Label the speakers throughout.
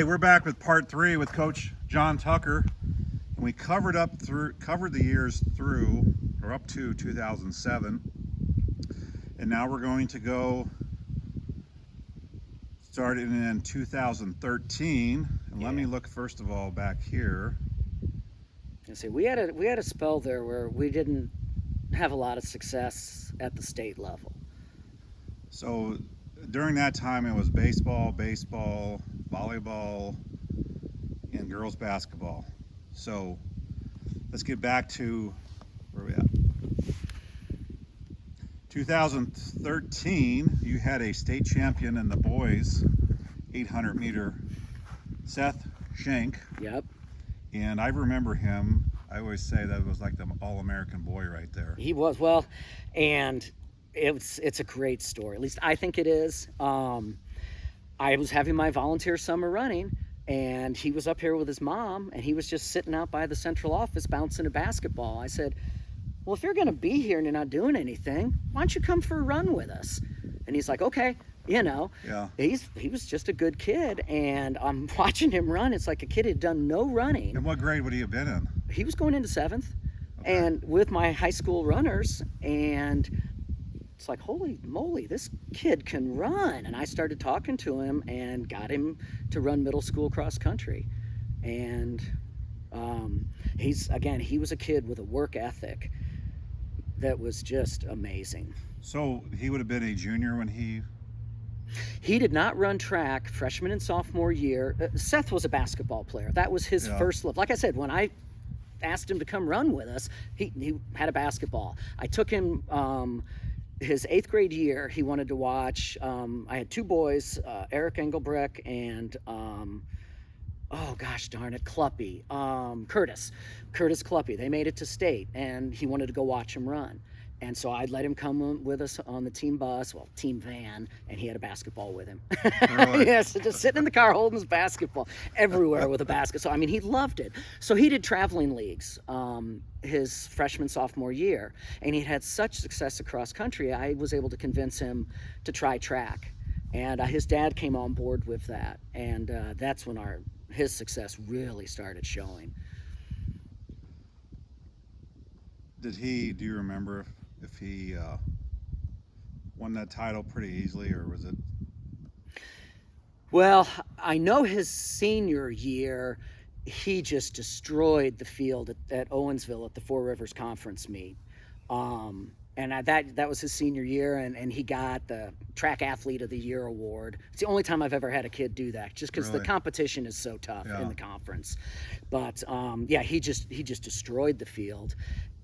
Speaker 1: Hey, we're back with part 3 with Coach John Tucker, and we covered the years through or up to 2007, and now we're going to go starting in 2013. And let me look first of all back here.
Speaker 2: And see, we had a spell there where we didn't have a lot of success at the state level.
Speaker 1: So during that time, it was baseball, volleyball, and girls basketball. So let's get back to where we at. 2013, you had a state champion in the boys 800 meter, Seth Shank.
Speaker 2: Yep.
Speaker 1: And I remember him. I always say that was like the all-American boy right there.
Speaker 2: He was, well, and it's a great story. At least I think it is. I was having my volunteer summer running, and he was up here with his mom, and he was just sitting out by the central office bouncing a basketball. I said, well, if you're going to be here and you're not doing anything, why don't you come for a run with us? And he's like, okay.
Speaker 1: Yeah.
Speaker 2: He was just a good kid, and I'm watching him run. It's like a kid had done no running.
Speaker 1: And what grade would he have been in?
Speaker 2: He was going into 7th,
Speaker 1: okay.
Speaker 2: And with my high school runners, and it's like, holy moly, this kid can run. And I started talking to him and got him to run middle school cross country. And he was a kid with a work ethic that was just amazing.
Speaker 1: So he would have been a junior when he
Speaker 2: did not run track freshman and sophomore year. Seth was a basketball player. That was his first love. Like I said, when I asked him to come run with us, he had a basketball. I took him his 8th grade year. He wanted to watch. I had 2 boys, Eric Engelbrecht and oh gosh darn it, Cluppy, Curtis Cluppy. They made it to state, and he wanted to go watch him run. And so I'd let him come with us on the team bus, team van, and he had a basketball with him.
Speaker 1: Really?
Speaker 2: Yes, just sitting in the car holding his basketball everywhere with a basket. So, I mean, he loved it. So he did traveling leagues his freshman, sophomore year, and he had such success across country, I was able to convince him to try track. And his dad came on board with that, and that's when his success really started showing.
Speaker 1: do you remember if he won that title pretty easily, or was it?
Speaker 2: Well, I know his senior year, he just destroyed the field at Owensville at the Four Rivers Conference meet. And that was his senior year, and he got the Track Athlete of the Year award. It's the only time I've ever had a kid do that, just because the competition is so tough in the conference. But he just destroyed the field.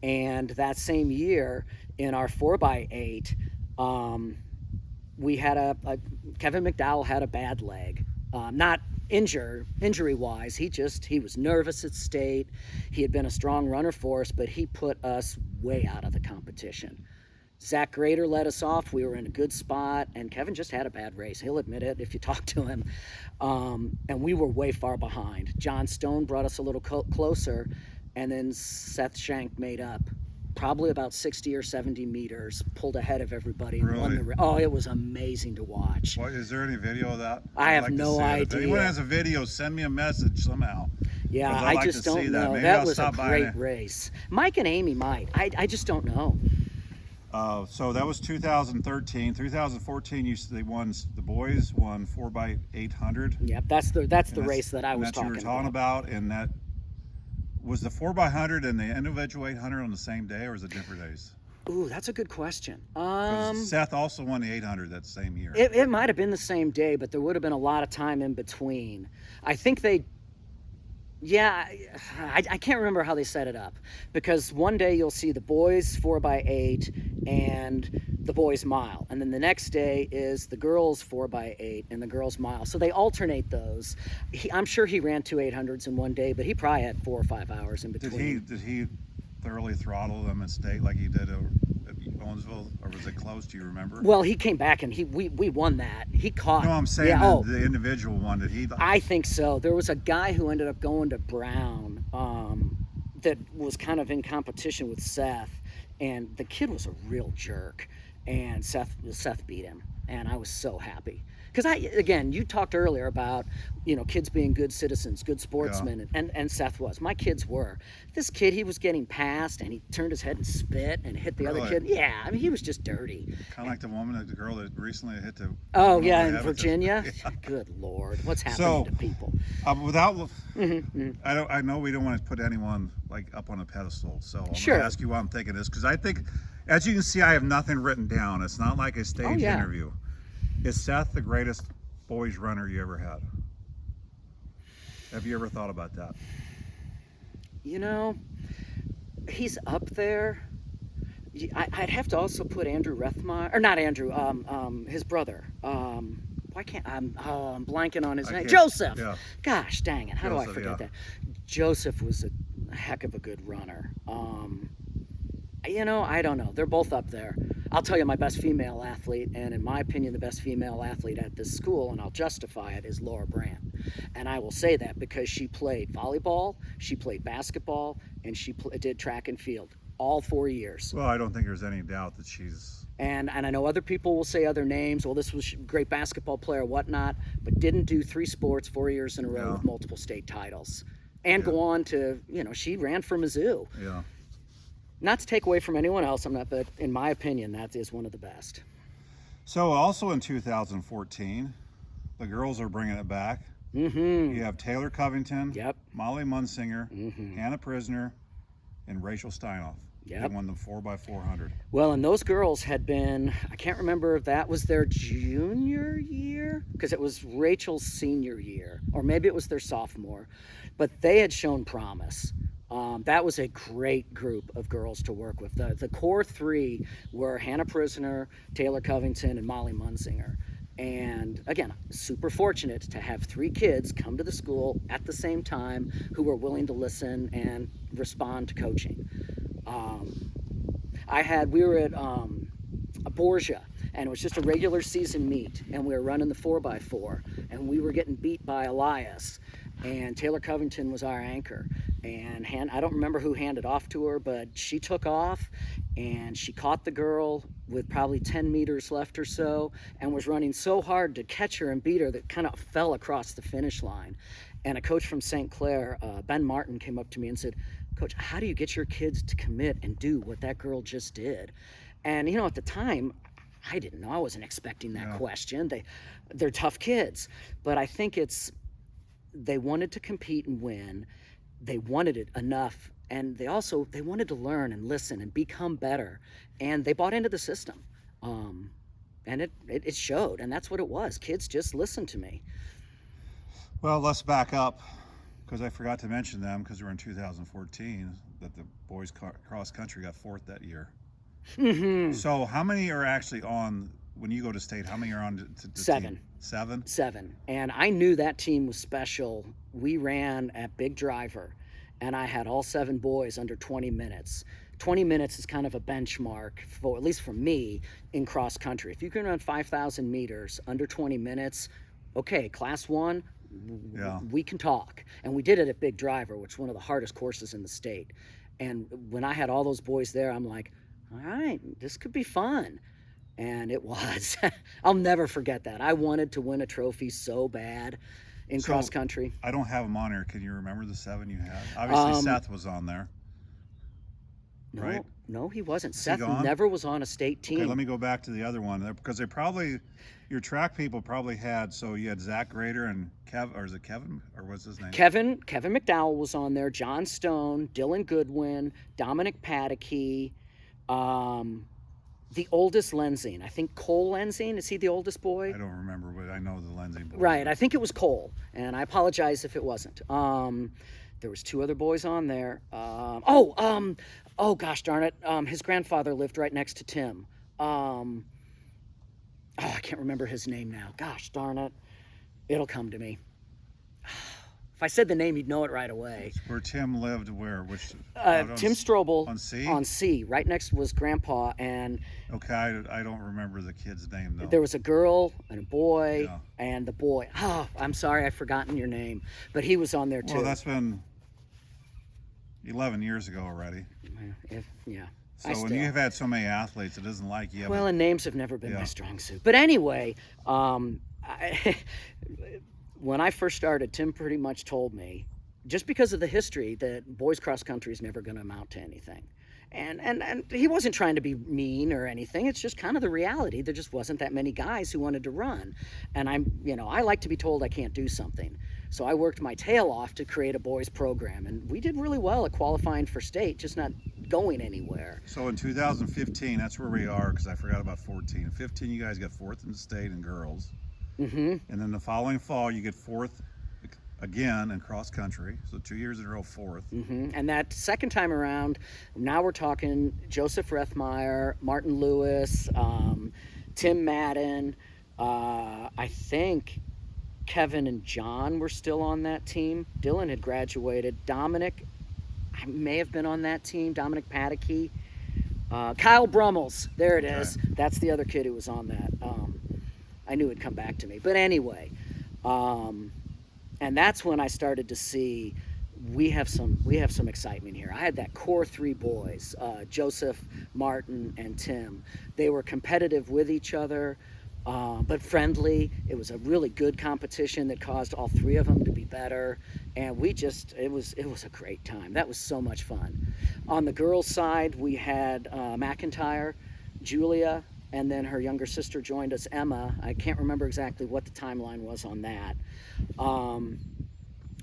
Speaker 2: And that same year, in our 4x8, we had Kevin McDowell had a bad leg, not injury-wise. He was nervous at state. He had been a strong runner for us, but he put us way out of the competition. Zach Grader led us off. We were in a good spot, and Kevin just had a bad race. He'll admit it if you talk to him. And we were way far behind. John Stone brought us a little closer, and then Seth Shank made up probably about 60 or 70 meters, pulled ahead of everybody, and won the race. Oh, it was amazing to watch.
Speaker 1: What, is there any video of that?
Speaker 2: I have no idea.
Speaker 1: If anyone has a video, send me a message somehow.
Speaker 2: Yeah, I just don't know. That was a great race. Mike and Amy might. I just don't know.
Speaker 1: So that was 2013. 2014, the boys won 4x800.
Speaker 2: Yep, that's the race that I was talking about.
Speaker 1: That you were talking about, and that was the 4x100 and the individual 800 on the same day, or was it different days?
Speaker 2: Ooh, that's a good question.
Speaker 1: Seth also won the 800 that same year.
Speaker 2: It might have been the same day, but there would have been a lot of time in between. I think I can't remember how they set it up, because one day you'll see the boys 4x8 and the boys mile, and then the next day is the girls 4x8 and the girls mile. So they alternate those. I'm sure he ran 2 800s in one day, but he probably had 4 or 5 hours in between.
Speaker 1: Did he thoroughly throttle them at state like he did at Owensville, or was it close? Do you remember?
Speaker 2: Well, he came back and we won that. He caught.
Speaker 1: No, I'm saying the individual one. Did he?
Speaker 2: I think so. There was a guy who ended up going to Brown that was kind of in competition with Seth, and the kid was a real jerk, and Seth beat him, and I was so happy. because again, you talked earlier about, kids being good citizens, good sportsmen, and Seth was. My kids were. This kid, he was getting passed, and he turned his head and spit and hit the other
Speaker 1: Really?
Speaker 2: kid. Yeah, I mean, he was just dirty.
Speaker 1: Kind of like the girl that recently hit the.
Speaker 2: Oh
Speaker 1: woman
Speaker 2: yeah,
Speaker 1: over
Speaker 2: in
Speaker 1: the head with
Speaker 2: Virginia.
Speaker 1: Yeah.
Speaker 2: Good Lord, what's happening to people?
Speaker 1: Without,
Speaker 2: Mm-hmm.
Speaker 1: I know we don't want to put anyone like up on a pedestal, so I'm
Speaker 2: Sure.
Speaker 1: going to ask you why I'm thinking this, because I think, as you can see, I have nothing written down. It's not like a stage
Speaker 2: yeah.
Speaker 1: interview. Is Seth the greatest boys runner you ever had? Have you ever thought about that?
Speaker 2: He's up there. I'd have to also put Andrew Rethmeyer, or not Andrew, his brother. Why can't I'm blanking on his name? Joseph.
Speaker 1: Yeah.
Speaker 2: Gosh dang it! How do I
Speaker 1: Joseph,
Speaker 2: forget
Speaker 1: yeah.
Speaker 2: that? Joseph was a heck of a good runner. I don't know. They're both up there. I'll tell you my best female athlete, and in my opinion, the best female athlete at this school, and I'll justify it, is Laura Brandt. And I will say that because she played volleyball, she played basketball, and she did track and field all 4 years.
Speaker 1: Well, I don't think there's any doubt that she's.
Speaker 2: And I know other people will say other names. Well, this was a great basketball player, whatnot, but didn't do 3 sports 4 years in a row with multiple state titles. And go on to, she ran for Mizzou.
Speaker 1: Yeah.
Speaker 2: Not to take away from anyone else, but in my opinion, that is one of the best.
Speaker 1: So also in 2014, the girls are bringing it back.
Speaker 2: Mm-hmm.
Speaker 1: You have Taylor Covington,
Speaker 2: Yep.
Speaker 1: Molly Munsinger,
Speaker 2: Mm-hmm.
Speaker 1: Hannah Prisner, and Rachel Steinoff.
Speaker 2: Yep.
Speaker 1: They won the 4x400.
Speaker 2: Well, and those girls had been, I can't remember if that was their junior year, because it was Rachel's senior year, or maybe it was their sophomore, but they had shown promise. That was a great group of girls to work with. The core 3 were Hannah Prisner, Taylor Covington, and Molly Munsinger. And again, super fortunate to have 3 kids come to the school at the same time who were willing to listen and respond to coaching. We were at a Borgia, and it was just a regular season meet, and we were running the 4x4, and we were getting beat by Elias, and Taylor Covington was our anchor. And I don't remember who handed off to her, but she took off, and she caught the girl with probably 10 meters left or so, and was running so hard to catch her and beat her that kind of fell across the finish line. And a coach from St. Clair, Ben Martin, came up to me and said, "Coach, how do you get your kids to commit and do what that girl just did?" And at the time, I didn't know. I wasn't expecting that question. They're tough kids, but I think they wanted to compete and win. They wanted it enough, and they wanted to learn and listen and become better, and they bought into the system, and it showed, and that's what it was. Kids just listened to me.
Speaker 1: Well, let's back up, because I forgot to mention them, because we're in 2014, that the boys cross country got 4th that year.
Speaker 2: Mm-hmm.
Speaker 1: So how many are actually on, when you go to state, how many are on the
Speaker 2: 7.
Speaker 1: team? 7?
Speaker 2: 7. And I knew that team was special. We ran at Big Driver, and I had all 7 boys under 20 minutes. 20 minutes is kind of a benchmark, at least for me, in cross country. If you can run 5,000 meters under 20 minutes, okay, class 1, we can talk. And we did it at Big Driver, which is one of the hardest courses in the state. And when I had all those boys there, I'm like, all right, this could be fun. And it was. I'll never forget that. I wanted to win a trophy so bad in cross country.
Speaker 1: I don't have them on here. Can you remember the 7 you had? Obviously, Seth was on there. Right?
Speaker 2: No, he wasn't.
Speaker 1: Is he
Speaker 2: Seth
Speaker 1: gone?
Speaker 2: never was on a state team.
Speaker 1: Okay, let me go back to the other one, because your track people probably had, so you had Zach Grader and or is it Kevin, or what's his name?
Speaker 2: Kevin McDowell was on there, John Stone, Dylan Goodwin, Dominic Padicky, the oldest Lenzing. I think Cole Lenzing, is he the oldest boy?
Speaker 1: I don't remember, but I know the Lenzing boy.
Speaker 2: Right, I think it was Cole, and I apologize if it wasn't. There was 2 other boys on there. Oh gosh darn it, his grandfather lived right next to Tim. I can't remember his name now. Gosh darn it, it'll come to me. If I said the name, you'd know it right away.
Speaker 1: Where Tim lived, which?
Speaker 2: Tim Strobel.
Speaker 1: On C?
Speaker 2: On C. Right next was Grandpa, and...
Speaker 1: Okay, I don't remember the kid's name, though.
Speaker 2: There was a girl and a boy, and the boy... Oh, I'm sorry, I've forgotten your name. But he was on there, too.
Speaker 1: Well, that's been 11 years ago already.
Speaker 2: Yeah.
Speaker 1: So when you have had so many athletes, it isn't like you have...
Speaker 2: Well, and names have never been my strong suit. But anyway, I, when I first started, Tim pretty much told me, just because of the history, that boys cross country is never going to amount to anything. And he wasn't trying to be mean or anything. It's just kind of the reality. There just wasn't that many guys who wanted to run. And I like to be told I can't do something. So I worked my tail off to create a boys program. And we did really well at qualifying for state, just not going anywhere.
Speaker 1: So in 2015, that's where we are, because I forgot about 14. 15, you guys got fourth in the state in girls.
Speaker 2: Mm-hmm.
Speaker 1: And then the following fall, you get fourth again in cross country. So 2 years in a row, fourth.
Speaker 2: Mm-hmm. And that second time around, now we're talking Joseph Rethmeyer, Martin Lewis, Tim Madden. I think Kevin and John were still on that team. Dylan had graduated. Dominic, I may have been on that team. Dominic Padaky. Kyle Brummels, there it is. That's the other kid who was on that. I knew it'd come back to me. But anyway, and that's when I started to see we have some excitement here. I had that core three boys, Joseph, Martin, and Tim. They were competitive with each other, but friendly. It was a really good competition that caused all three of them to be better. And it was a great time. That was so much fun. On the girls' side, we had McIntyre, Julia, and then her younger sister joined us, Emma. I can't remember exactly what the timeline was on that.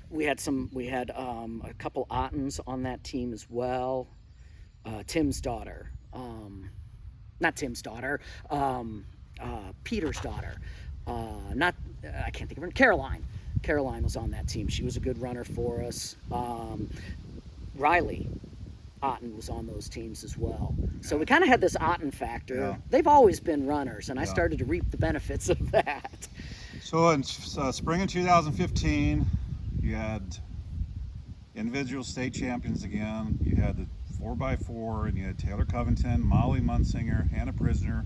Speaker 2: We had a couple Ottens on that team as well. Tim's daughter, not Tim's daughter, Peter's daughter. I can't think of her. Caroline. Caroline was on that team. She was a good runner for us. Riley Otten was on those teams as well. So we kind of had this Otten factor.
Speaker 1: Yeah.
Speaker 2: They've always been runners, and I started to reap the benefits of that.
Speaker 1: So in spring of 2015, you had individual state champions again. You had the 4x4, and you had Taylor Covington, Molly Munsinger, Hannah Prisoner,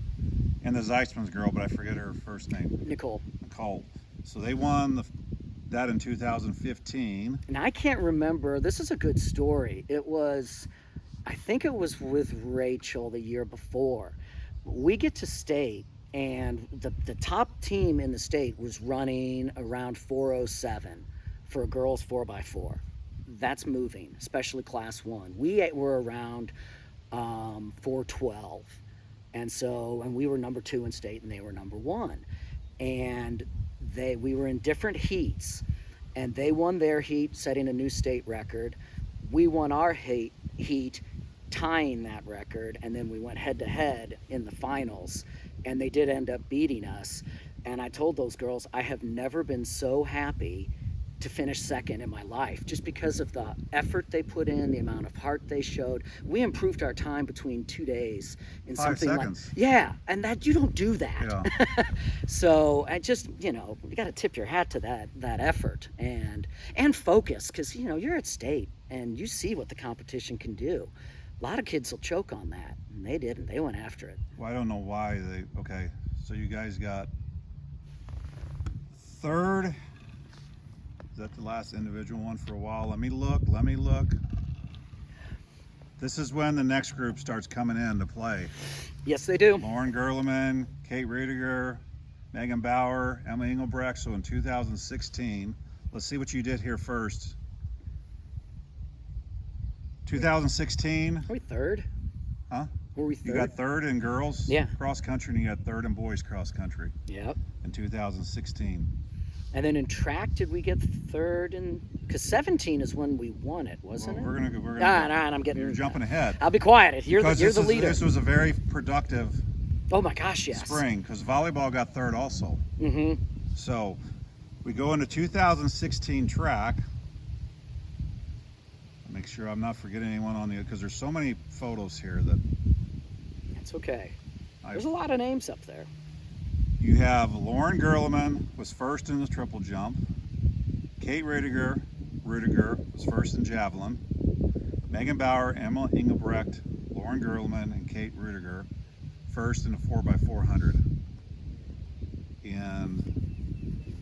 Speaker 1: and the Zeisman's girl, but I forget her first name.
Speaker 2: Nicole.
Speaker 1: So they won that in 2015.
Speaker 2: And I can't remember. This is a good story. I think it was with Rachel the year before. We get to state, and the top team in the state was running around 4:07 for a girls 4x4. That's moving, especially class 1. We were around 4:12. And we were number 2 in state, and they were number 1. And we were in different heats, and they won their heat, setting a new state record. We won our heat, tying that record, and then we went head to head in the finals, and they did end up beating us. And I told those girls, I have never been so happy to finish second in my life, just because of the effort they put in, the amount of heart they showed. We improved our time between 2 days in
Speaker 1: 5
Speaker 2: something
Speaker 1: seconds.
Speaker 2: and that you don't do that.
Speaker 1: Yeah.
Speaker 2: So I just, you got to tip your hat to that effort and focus, because you're at state and you see what the competition can do. A lot of kids will choke on that, and they didn't. They went after it.
Speaker 1: Well, I don't know why okay, so you guys got third. Is that the last individual one for a while? Let me look. This is when the next group starts coming in to play.
Speaker 2: Yes, they do.
Speaker 1: Lauren Gerleman, Kate Ruediger, Megan Bauer, Emma Engelbrecht. So in 2016, let's see what you did here first. 2016.
Speaker 2: Were we third?
Speaker 1: Huh?
Speaker 2: Were we third?
Speaker 1: You got third in girls cross country, and you got third in boys cross country.
Speaker 2: Yep.
Speaker 1: In 2016.
Speaker 2: And then in track, did we get third? Because 17 is when we won it, wasn't it?
Speaker 1: We're gonna.
Speaker 2: I'm getting.
Speaker 1: You're jumping ahead.
Speaker 2: I'll be quiet. You're the leader.
Speaker 1: This was a very productive.
Speaker 2: Oh my gosh, yes.
Speaker 1: Spring, because volleyball got third also.
Speaker 2: Mm-hmm.
Speaker 1: So we go into 2016 track. Make sure I'm not forgetting anyone on because there's so many photos here that.
Speaker 2: That's okay. There's a lot of names up there.
Speaker 1: You have Lauren Gerleman was first in the triple jump. Kate Ruediger was first in javelin. Megan Bauer, Emma Engelbrecht, Lauren Gerleman, and Kate Ruediger first in the 4x400. In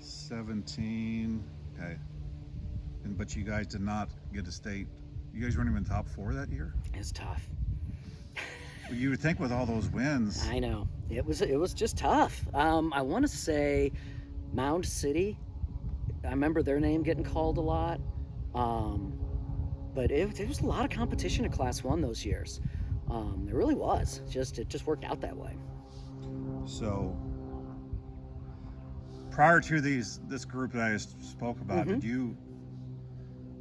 Speaker 1: 17, okay. But you guys did not get to state. You guys weren't even top 4 that year?
Speaker 2: It's tough.
Speaker 1: You would think with all those wins.
Speaker 2: I know it was just tough. I want to say Mound City. I remember their name getting called a lot. Um, but it was a lot of competition in Class 1 those years. It really was. It just worked out that way.
Speaker 1: So prior to this group that I spoke about,
Speaker 2: Mm-hmm.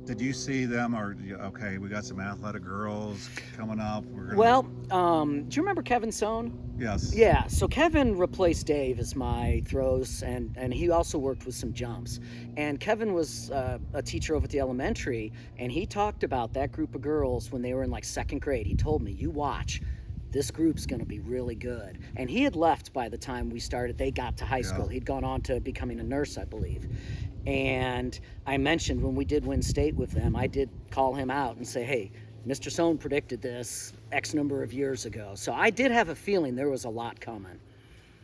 Speaker 1: did you see them, or okay, we got some athletic girls coming up. We're gonna.
Speaker 2: Well, do you remember Kevin Sohn?
Speaker 1: Yes.
Speaker 2: Yeah, so Kevin replaced Dave as my throws, and he also worked with some jumps. And Kevin was a teacher over at the elementary, and he talked about that group of girls when they were in like second grade. He told me, "You watch, this group's going to be really good." And he had left by the time we started. They got to high school.
Speaker 1: Yeah.
Speaker 2: He'd gone on to becoming a nurse, I believe. And I mentioned when we did win state with them, I did call him out and say, "Hey, Mr. Sohn predicted this X number of years ago." So I did have a feeling there was a lot coming.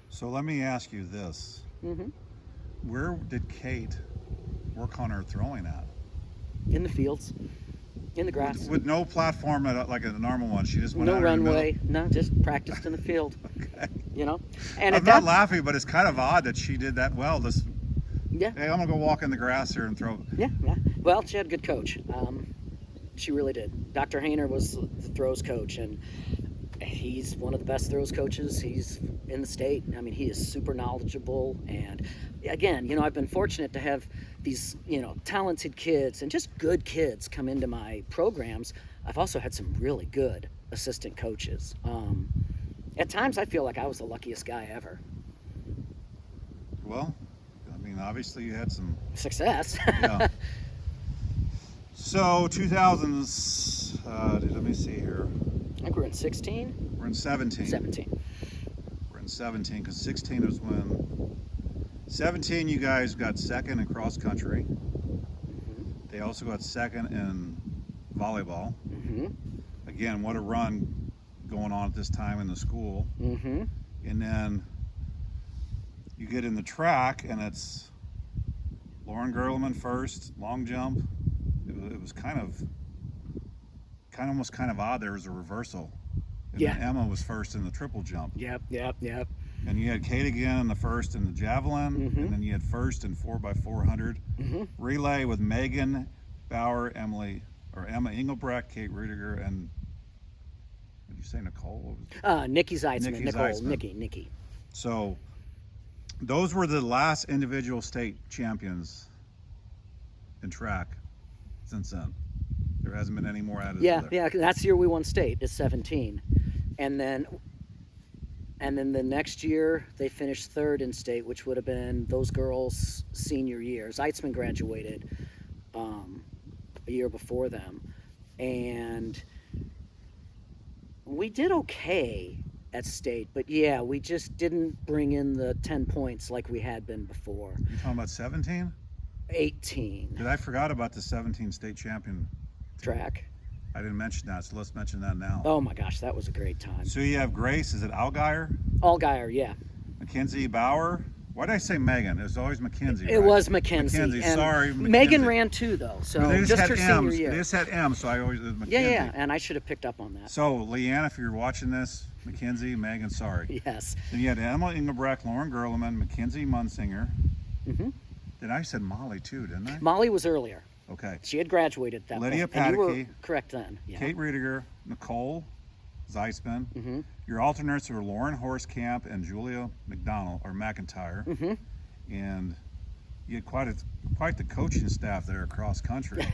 Speaker 1: So let me ask you this:
Speaker 2: Mm-hmm.
Speaker 1: where did Kate work on her throwing at?
Speaker 2: In the fields, in the grass.
Speaker 1: With no platform like a normal one. She just went
Speaker 2: No
Speaker 1: out in the
Speaker 2: runway. No, just practiced in the field.
Speaker 1: middle. Okay.
Speaker 2: You know? And
Speaker 1: I'm
Speaker 2: at
Speaker 1: not
Speaker 2: that,
Speaker 1: laughing, but it's kind of odd that she did that well.
Speaker 2: yeah,
Speaker 1: Hey, I'm gonna go walk in the grass here and throw.
Speaker 2: yeah. Well, she had a good coach. She really did. Dr. Hayner was the throws coach, and he's one of the best throws coaches he's in the state. I mean, he is super knowledgeable. And again, I've been fortunate to have these, talented kids and just good kids come into my programs. I've also had some really good assistant coaches. At times, I feel like I was the luckiest guy ever.
Speaker 1: Well, I mean, obviously you had some.
Speaker 2: Success.
Speaker 1: Yeah. So 2000s. Let me see here.
Speaker 2: I think we're in 16?
Speaker 1: We're in 17.
Speaker 2: 17.
Speaker 1: We're in 17 because 16 is when 17 you guys got second in cross country.
Speaker 2: Mm-hmm.
Speaker 1: They also got second in volleyball.
Speaker 2: Mm-hmm.
Speaker 1: Again, what a run going on at this time in the school.
Speaker 2: Mm-hmm.
Speaker 1: And then you get in the track and it's Lauren Gerleman first, long jump. It was kind of almost kind of odd. There was a reversal. And
Speaker 2: Yeah.
Speaker 1: then Emma was first in the triple jump.
Speaker 2: Yep.
Speaker 1: And you had Kate again in the first in the javelin,
Speaker 2: Mhm.
Speaker 1: and then you had first in 4x400
Speaker 2: Mm-hmm.
Speaker 1: relay with Megan Bauer, Emma Engelbrecht, Kate Rudiger, and what did you say, Nicole? What was it?
Speaker 2: Nikki Zeitzman.
Speaker 1: Nikki
Speaker 2: Nicole.
Speaker 1: Zeitzman.
Speaker 2: Nikki.
Speaker 1: So those were the last individual state champions in track since then. There hasn't been any more added.
Speaker 2: Yeah.
Speaker 1: to there.
Speaker 2: That's the year we won state, is 17. And then the next year they finished third in state, which would have been those girls' senior year. Zeitzman graduated a year before them. And we did okay at state, but yeah, we just didn't bring in the 10 points like we had been before.
Speaker 1: You talking about 17?
Speaker 2: 18
Speaker 1: Because I forgot about the 17 state champion.
Speaker 2: track.
Speaker 1: I didn't mention that, so let's mention that now.
Speaker 2: Oh my gosh, that was a great time.
Speaker 1: So you have Grace, is it Algeyer?
Speaker 2: Allgaier, yeah.
Speaker 1: Mackenzie Bauer? Why did I say Megan? It was always Mackenzie.
Speaker 2: It
Speaker 1: right?
Speaker 2: was Mackenzie.
Speaker 1: Mackenzie,
Speaker 2: and
Speaker 1: sorry.
Speaker 2: Megan
Speaker 1: Mackenzie.
Speaker 2: ran too, though. So
Speaker 1: They just
Speaker 2: just
Speaker 1: had
Speaker 2: her senior
Speaker 1: M's.
Speaker 2: year.
Speaker 1: They just had M, so I always it was Mackenzie.
Speaker 2: Yeah, and I should have picked up on that.
Speaker 1: So Leanne, if you're watching this, Mackenzie, Megan, sorry.
Speaker 2: Yes.
Speaker 1: Then you had Emma Engelbrecht, Lauren Gerleman, Mackenzie Munsinger.
Speaker 2: Hmm.
Speaker 1: Then I said Molly too, didn't I?
Speaker 2: Molly was earlier.
Speaker 1: Okay.
Speaker 2: She had graduated at that
Speaker 1: Lydia
Speaker 2: point. And you were
Speaker 1: Paddocky.
Speaker 2: correct then. Yeah.
Speaker 1: Kate Rudiger, Nicole Zeitzman.
Speaker 2: Mm-hmm.
Speaker 1: Your alternates were Lauren Horstkamp and Julia McIntyre.
Speaker 2: Mm-hmm.
Speaker 1: And you had quite the coaching staff there across country.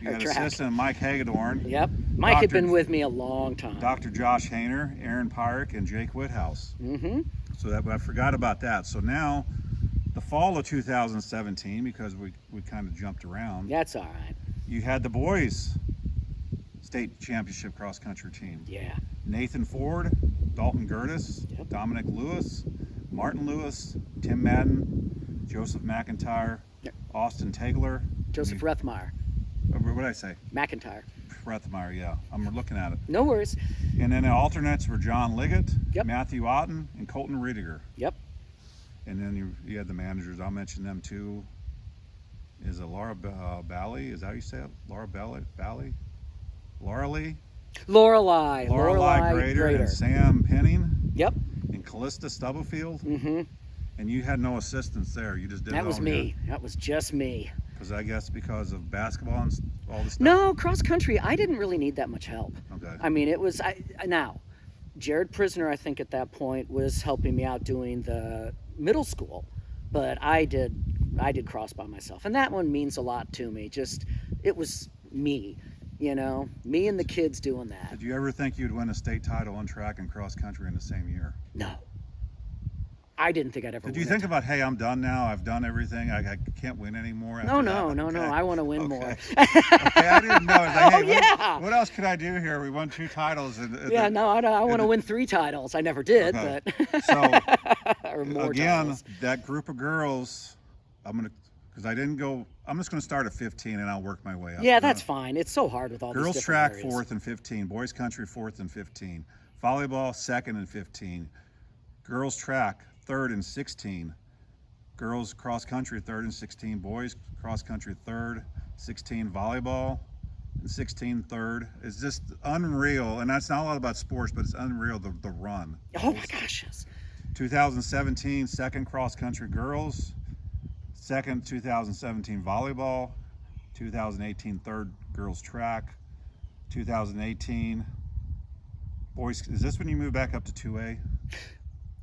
Speaker 1: You had
Speaker 2: Track.
Speaker 1: assistant Mike Hagedorn,
Speaker 2: Yep. Mike had
Speaker 1: Dr.
Speaker 2: been with me a long time.
Speaker 1: Dr. Josh Hayner, Aaron Pyrick, and Jake Whithouse.
Speaker 2: Mm-hmm.
Speaker 1: So that I forgot about that. So now, the fall of 2017, because we kind of jumped around,
Speaker 2: That's all right.
Speaker 1: you had the boys state championship cross country team.
Speaker 2: Yeah.
Speaker 1: Nathan Ford, Dalton Gertis,
Speaker 2: Yep.
Speaker 1: Dominic Lewis, Martin Lewis, Tim Madden, Joseph McIntyre,
Speaker 2: Yep.
Speaker 1: Austin Tegler.
Speaker 2: Joseph Rethmeyer.
Speaker 1: What did I say?
Speaker 2: McIntyre.
Speaker 1: Rethmeyer, yeah. I'm looking at it.
Speaker 2: No worries.
Speaker 1: And then the alternates were John Liggett,
Speaker 2: Yep.
Speaker 1: Matthew Otten, and Colton Rudiger.
Speaker 2: Yep.
Speaker 1: And then you had the managers. I'll mention them too. Is it Laura Bally? Is that how you say it? Laura Bally? Laura Lee?
Speaker 2: Lorelei
Speaker 1: Grader, and Sam Penning,
Speaker 2: Yep.
Speaker 1: and Callista Stubblefield.
Speaker 2: Mm-hmm.
Speaker 1: And you had no assistance there. You just did
Speaker 2: That
Speaker 1: it
Speaker 2: was
Speaker 1: all
Speaker 2: me. That was just me.
Speaker 1: Because I guess because of basketball and all this stuff.
Speaker 2: No, cross country, I didn't really need that much help.
Speaker 1: Okay.
Speaker 2: I mean, it was now Jared Prisoner, I think at that point was helping me out doing the middle school, but I did cross by myself, and that one means a lot to me. Just it was me, me and the kids doing that.
Speaker 1: Did you ever think you'd win a state title in track and cross country in the same year?
Speaker 2: No. I didn't think I'd ever.
Speaker 1: Did you think about, hey, I'm done now. I've done everything. I can't win anymore.
Speaker 2: No. I want to win more.
Speaker 1: Okay, I didn't know. It's like, hey,
Speaker 2: yeah.
Speaker 1: What else could I do here? We won 2 titles.
Speaker 2: I want to win 3 titles. I never did,
Speaker 1: okay.
Speaker 2: but
Speaker 1: So
Speaker 2: or more
Speaker 1: again,
Speaker 2: titles.
Speaker 1: that group of girls, because I didn't go. I'm just gonna start at 15 and I'll work my way up.
Speaker 2: Yeah, that's fine. It's so hard with all
Speaker 1: girls
Speaker 2: these
Speaker 1: track
Speaker 2: areas.
Speaker 1: 4th and 15, boys country 4th and 15, volleyball 2nd and 15, girls track 3rd and 16, girls cross country 3rd and 16, boys cross country 3rd, 16 volleyball, and 16 3rd. It's just unreal, and that's not a lot about sports, but it's unreal the run.
Speaker 2: Oh my gosh, yes.
Speaker 1: 2017 2nd cross country girls, 2nd 2017 volleyball, 2018 3rd girls track, 2018 boys. Is this when you move back up to 2A?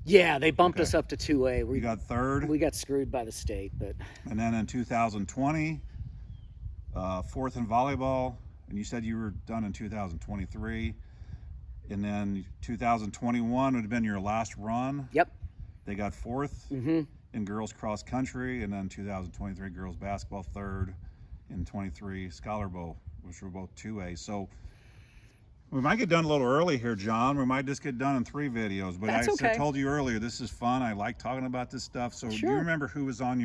Speaker 2: Yeah, they bumped
Speaker 1: Okay.
Speaker 2: us up to 2A.
Speaker 1: We got 3rd.
Speaker 2: We got screwed by the state, but.
Speaker 1: And then in 2020, 4th in volleyball, and you said you were done in 2023. And then 2021 would have been your last run.
Speaker 2: Yep.
Speaker 1: They got 4th in girls cross country, and then 2023 girls basketball 3rd, in 23 Scholar Bowl, which were both 2A. So we might get done a little early here, John. We might just get done in 3 videos. But
Speaker 2: That's okay.
Speaker 1: I told you earlier, this is fun. I like talking about this stuff. So do you
Speaker 2: Sure.
Speaker 1: remember who was on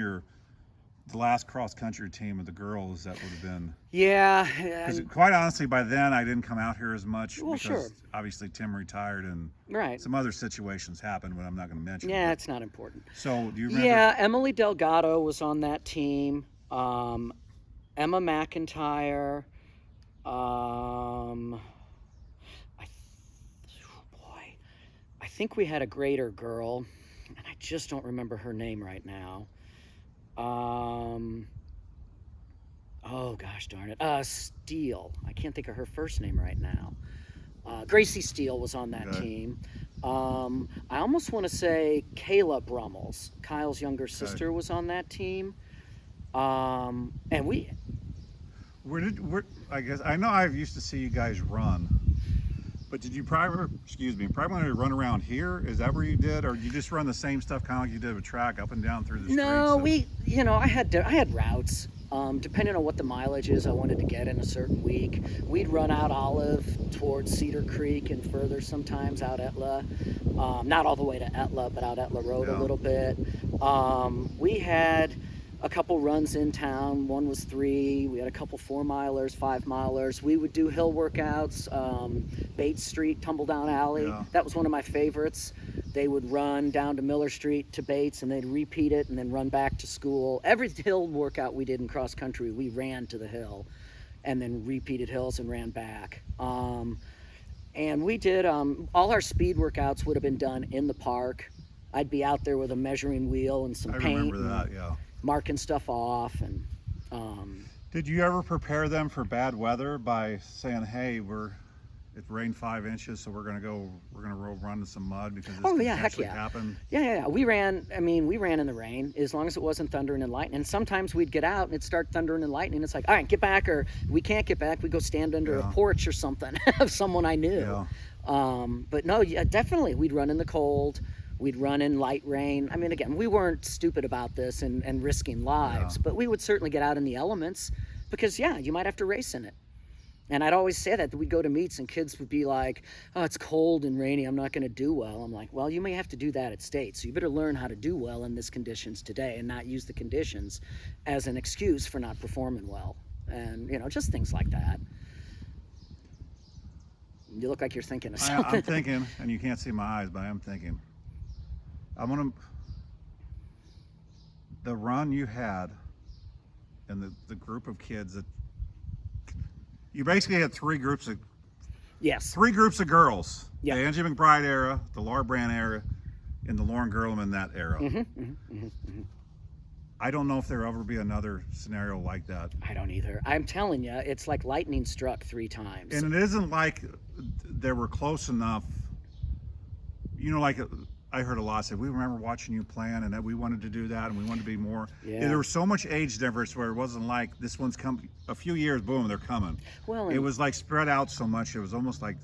Speaker 1: the last cross country team of the girls? That would have been.
Speaker 2: Yeah.
Speaker 1: Because quite honestly, by then I didn't come out here as much
Speaker 2: Well,
Speaker 1: because
Speaker 2: sure.
Speaker 1: obviously Tim retired and
Speaker 2: Right.
Speaker 1: some other situations happened, but I'm not going to mention.
Speaker 2: Yeah,
Speaker 1: But-
Speaker 2: it's not important.
Speaker 1: So do you remember?
Speaker 2: Yeah, Emily Delgado was on that team. Emma McIntyre. I think we had a greater girl, and I just don't remember her name right now. Oh gosh darn it. Steele. I can't think of her first name right now. Gracie Steele was on that
Speaker 1: Okay.
Speaker 2: team. I almost want to say Kayla Brummels, Kyle's younger sister, was on that team. And we,
Speaker 1: I guess I know I used to see you guys run, but did you probably run around here? Is that where you did, or you just run the same stuff kind of like you did with track, up and down through the streets?
Speaker 2: no, I had routes. Depending on what the mileage is I wanted to get in a certain week, we'd run out Olive towards Cedar Creek and further sometimes out Etla. Not all the way to Etla, but out Etla Road a little bit. We had a couple runs in town. One was 3. We had a couple 4-milers, 5-milers. We would do hill workouts, Bates Street, Tumble Down Alley.
Speaker 1: Yeah.
Speaker 2: That was one of my favorites. They would run down to Miller Street to Bates, and they'd repeat it and then run back to school. Every hill workout we did in cross country, we ran to the hill and then repeated hills and ran back. And we did, all our speed workouts would have been done in the park. I'd be out there with a measuring wheel and some
Speaker 1: I
Speaker 2: paint.
Speaker 1: remember that. Yeah.
Speaker 2: Marking stuff off. And
Speaker 1: Did you ever prepare them for bad weather by saying, "Hey, it rained 5 inches, so we're gonna run in some mud because this could
Speaker 2: heck
Speaker 1: actually
Speaker 2: yeah.
Speaker 1: happen"?
Speaker 2: Yeah. We ran in the rain as long as it wasn't thundering and lightning. And sometimes we'd get out and it'd start thundering and lightning. It's like, all right, get back, or we can't get back. We go stand under a porch or something of someone I knew.
Speaker 1: Yeah.
Speaker 2: But no, yeah, definitely we'd run in the cold. We'd run in light rain. I mean, again, we weren't stupid about this and risking lives, but we would certainly get out in the elements because, you might have to race in it. And I'd always say that we'd go to meets and kids would be like, "Oh, it's cold and rainy. I'm not going to do well." I'm like, "Well, you may have to do that at state. So you better learn how to do well in these conditions today and not use the conditions as an excuse for not performing well." And, just things like that. You look like you're thinking of something.
Speaker 1: I'm thinking, and you can't see my eyes, but I am thinking. The run you had and the group of kids that you basically had 3 groups of
Speaker 2: Yes.
Speaker 1: 3 groups of girls.
Speaker 2: Yeah.
Speaker 1: The Angie McBride era, the Laura Brand era, and the Lauren Gerleman that era. I don't know if there'll ever be another scenario like that.
Speaker 2: I don't either. I'm telling you, it's like lightning struck 3 times.
Speaker 1: And it isn't like they were close enough. You know, like I heard a lot say, we remember watching you playing and that we wanted to do that and we wanted to be more.
Speaker 2: Yeah.
Speaker 1: There was so much age difference where it wasn't like this one's come a few years, boom, they're coming.
Speaker 2: Well,
Speaker 1: It was like spread out so much. It was almost like,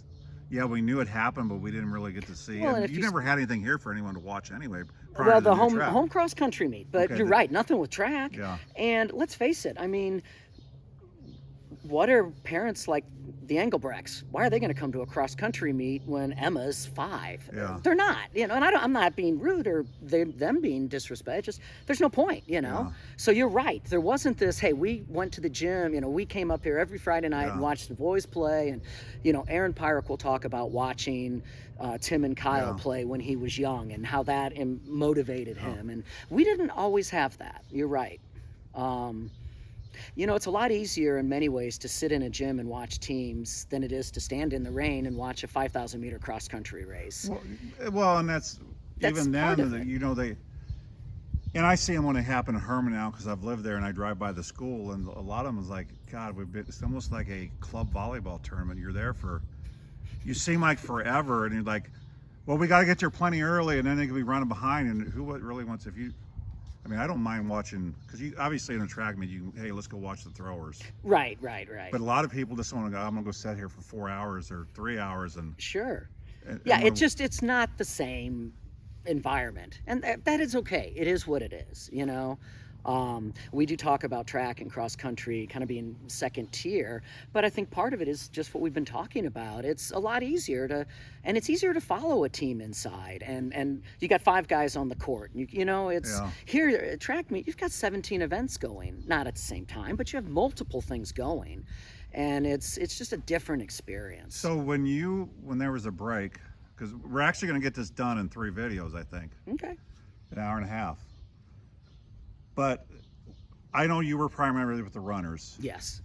Speaker 1: yeah, we knew it happened, but we didn't really get to see.
Speaker 2: Well,
Speaker 1: and
Speaker 2: and if
Speaker 1: you
Speaker 2: you
Speaker 1: never had anything here for anyone to watch anyway. Prior
Speaker 2: well,
Speaker 1: to
Speaker 2: the
Speaker 1: new track.
Speaker 2: home cross country meet, but
Speaker 1: Okay,
Speaker 2: you're right, nothing with track.
Speaker 1: Yeah.
Speaker 2: And let's face it, I mean, what are parents like the Engelbrechts? Why are they going to come to a cross country meet when Emma's 5?
Speaker 1: Yeah.
Speaker 2: They're not, and I'm not being rude or them being disrespectful. Just there's no point,
Speaker 1: Yeah.
Speaker 2: So you're right. There wasn't this. Hey, we went to the gym. We came up here every Friday night and watched the boys play. And Aaron Pyrick will talk about watching Tim and Kyle play when he was young and how that motivated him. And we didn't always have that. You're right. It's a lot easier in many ways to sit in a gym and watch teams than it is to stand in the rain and watch a 5,000 meter cross country race.
Speaker 1: Well, and that's even
Speaker 2: part of
Speaker 1: then,
Speaker 2: it.
Speaker 1: and I see them when they happen in Herman now because I've lived there and I drive by the school, and a lot of them is like, God, it's almost like a club volleyball tournament. You're there you seem like forever, and you're like, well, we got to get there plenty early, and then they can be running behind, and who really wants, I don't mind watching, because you obviously in a track meet, hey, let's go watch the throwers.
Speaker 2: Right.
Speaker 1: But a lot of people just want to go, I'm going to go sit here for 4 hours or 3 hours.
Speaker 2: Sure.
Speaker 1: And
Speaker 2: It's not the same environment. And that is okay. It is what it is, We do talk about track and cross country kind of being second tier, but I think part of it is just what we've been talking about. It's a lot easier it's easier to follow a team inside, and you got 5 guys on the court. Here at track meet, you've got 17 events going, not at the same time, but you have multiple things going, and it's just a different experience.
Speaker 1: So when there was a break, because we're actually going to get this done in 3 videos, I think.
Speaker 2: Okay.
Speaker 1: An hour and a half. But I know you were primarily with the runners.
Speaker 2: Yes.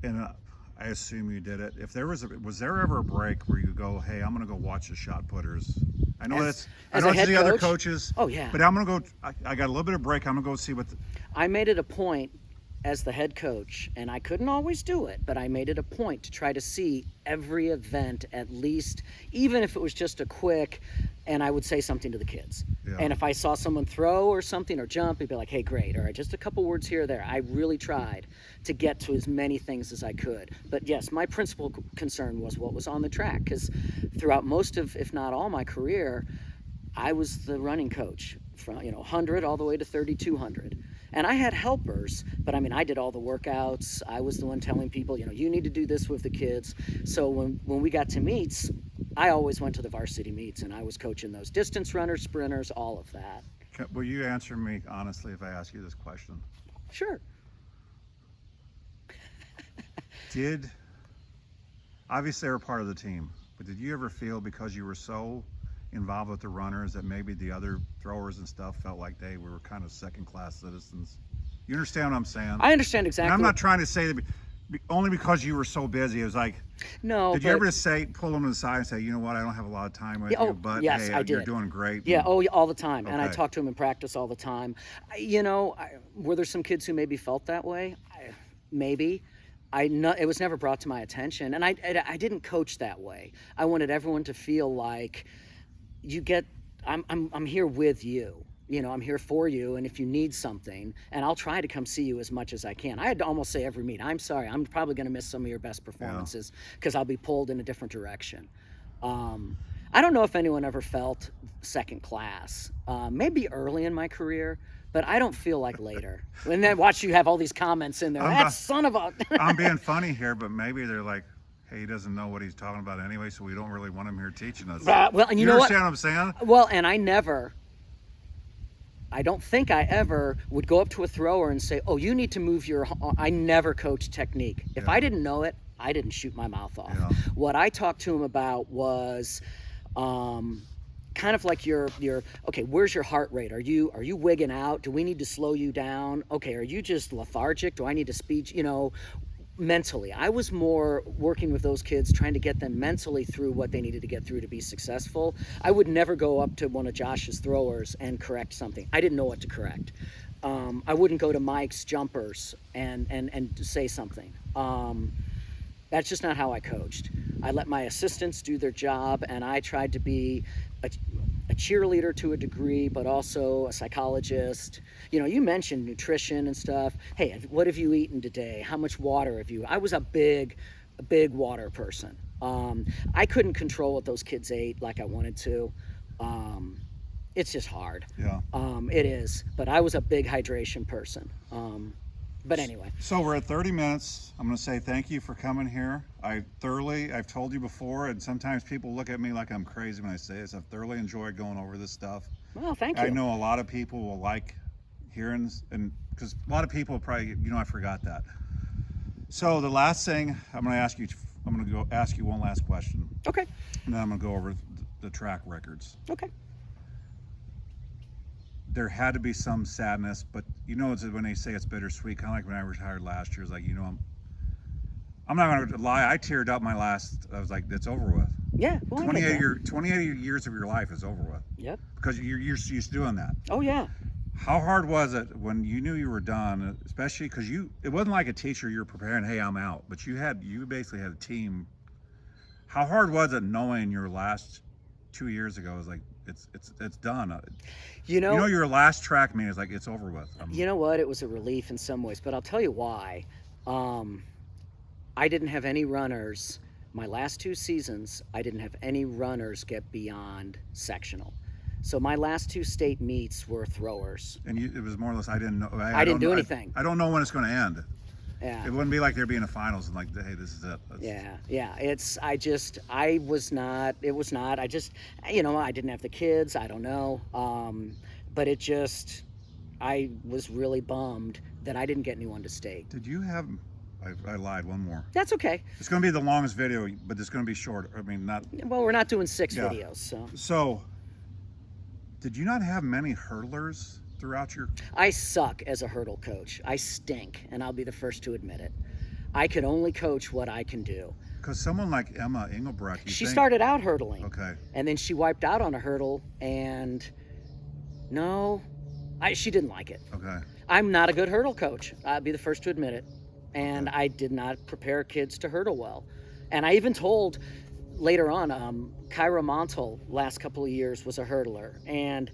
Speaker 1: And I assume you did it. If there was there ever a break where you go, hey, I'm going to go watch the shot putters? I know
Speaker 2: as
Speaker 1: I know
Speaker 2: a
Speaker 1: it's
Speaker 2: head
Speaker 1: the other
Speaker 2: coach?
Speaker 1: coaches.
Speaker 2: Oh, yeah.
Speaker 1: But I'm going to go, I got a little bit of break. I'm going to go see what.
Speaker 2: I made it a point as the head coach, and I couldn't always do it, but I made it a point to try to see every event at least, even if it was just a quick, and I would say something to the kids.
Speaker 1: Yeah.
Speaker 2: And if I saw someone throw or something or jump, I'd be like, hey, great, all right, just a couple words here or there. I really tried to get to as many things as I could. But yes, my principal concern was what was on the track, because throughout most of, if not all my career, I was the running coach from 100 all the way to 3,200. And I had helpers, but I did all the workouts. I was the one telling people, you need to do this with the kids. So when we got to meets, I always went to the varsity meets, and I was coaching those distance runners, sprinters, all of that.
Speaker 1: Will you answer me honestly if I ask you this question?
Speaker 2: Sure.
Speaker 1: Obviously they were part of the team, but did you ever feel because you were so involved with the runners that maybe the other throwers and stuff felt like they were kind of second-class citizens? You understand what I'm saying?
Speaker 2: I understand exactly.
Speaker 1: And I'm not trying to say that only because you were so busy. It was like,
Speaker 2: no.
Speaker 1: Did you ever just pull them aside and say, you know what, I don't have a lot of time with you, but
Speaker 2: yes,
Speaker 1: hey,
Speaker 2: I did.
Speaker 1: You're doing great.
Speaker 2: Yeah, all the time.
Speaker 1: Okay.
Speaker 2: And I talked to them in practice all the time. Were there some kids who maybe felt that way? Maybe. It was never brought to my attention, and I didn't coach that way. I wanted everyone to feel like I'm here with you. I'm here for you, and if you need something, and I'll try to come see you as much as I can. I had to almost say every meet, I'm sorry, I'm probably going to miss some of your best performances because I'll be pulled in a different direction. I don't know if anyone ever felt second class. Maybe early in my career, but I don't feel like later. And then watch you have all these comments in there. That son of a...
Speaker 1: I'm being funny here, but maybe they're like, hey, he doesn't know what he's talking about anyway, so we don't really want him here teaching us.
Speaker 2: Well, and you know what?
Speaker 1: Understand what I'm saying?
Speaker 2: Well, and I don't think I ever would go up to a thrower and say, oh, you need to move I never coached technique. If I didn't know it, I didn't shoot my mouth off.
Speaker 1: Yeah.
Speaker 2: What I talked to him about was kind of like your okay, where's your heart rate? Are you wigging out? Do we need to slow you down? Okay, are you just lethargic? Do I need to speed, mentally. I was more working with those kids, trying to get them mentally through what they needed to get through to be successful. I would never go up to one of Josh's throwers and correct something. I didn't know what to correct. I wouldn't go to Mike's jumpers and say something. That's just not how I coached. I let my assistants do their job, and I tried to be a cheerleader to a degree, but also a psychologist. You mentioned nutrition and stuff. Hey, what have you eaten today? How much water have you? I was a big water person. I couldn't control what those kids ate like I wanted to. It's just hard.
Speaker 1: Yeah.
Speaker 2: It is. But I was a big hydration person. But anyway.
Speaker 1: So we're at 30 minutes. I'm going to say thank you for coming here. I've told you before, and sometimes people look at me like I'm crazy when I say this. I've thoroughly enjoyed going over this stuff.
Speaker 2: Well, thank you.
Speaker 1: I know a lot of people will like hearing, and because a lot of people probably, I forgot that. So the last thing I'm going to ask you one last question.
Speaker 2: Okay.
Speaker 1: And then I'm going to go over the track records.
Speaker 2: Okay.
Speaker 1: There had to be some sadness, but it's when they say it's bittersweet, kind of like when I retired last year. It's like, I'm not going to lie. I teared up I was like, it's over with.
Speaker 2: Yeah. Well,
Speaker 1: 28 years of your life is over with.
Speaker 2: Yep.
Speaker 1: Because you're used to doing that.
Speaker 2: Oh, yeah.
Speaker 1: How hard was it when you knew you were done, especially because it wasn't like a teacher, you're preparing, hey, I'm out, but you basically had a team. How hard was it knowing your last 2 years ago was like, it's done. Your last track meet is like, it's over with.
Speaker 2: You know what? It was a relief in some ways, but I'll tell you why. I didn't have any runners. My last 2 seasons, I didn't have any runners get beyond sectional. So my last 2 state meets were throwers.
Speaker 1: And it was more or less, I didn't know.
Speaker 2: I didn't do anything.
Speaker 1: I don't know when it's going to end.
Speaker 2: Yeah.
Speaker 1: It wouldn't be like there being a finals and like, hey, this is it.
Speaker 2: Yeah. I didn't have the kids. I don't know. But I was really bummed that I didn't get anyone to state.
Speaker 1: Did you have, I lied, one more.
Speaker 2: That's okay.
Speaker 1: It's going to be the longest video, but it's going to be short. I mean, not.
Speaker 2: Well, we're not doing 6 videos, so.
Speaker 1: So, did you not have many hurlers throughout your?
Speaker 2: I suck as a hurdle coach. I stink, and I'll be the first to admit it. I can only coach what I can do.
Speaker 1: Because someone like Emma Engelbrecht,
Speaker 2: she started out hurdling.
Speaker 1: Okay.
Speaker 2: And then she wiped out on a hurdle, and she didn't like it.
Speaker 1: Okay.
Speaker 2: I'm not a good hurdle coach. I'll be the first to admit it. And I did not prepare kids to hurdle well. And I even told later on, Kyra Montel last couple of years was a hurdler, and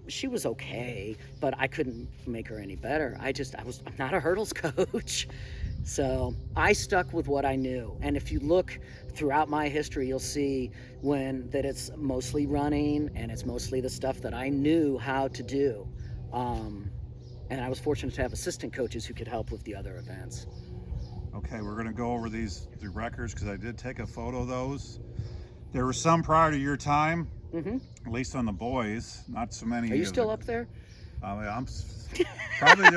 Speaker 2: she was okay, but I couldn't make her any better. I'm not a hurdles coach. So I stuck with what I knew. And if you look throughout my history, you'll see that it's mostly running, and it's mostly the stuff that I knew how to do. And I was fortunate to have assistant coaches who could help with the other events.
Speaker 1: Okay, we're going to go over the records because I did take a photo of those. There were some prior to your time, at least on the boys, not so many.
Speaker 2: Are you still up there?
Speaker 1: I'm probably,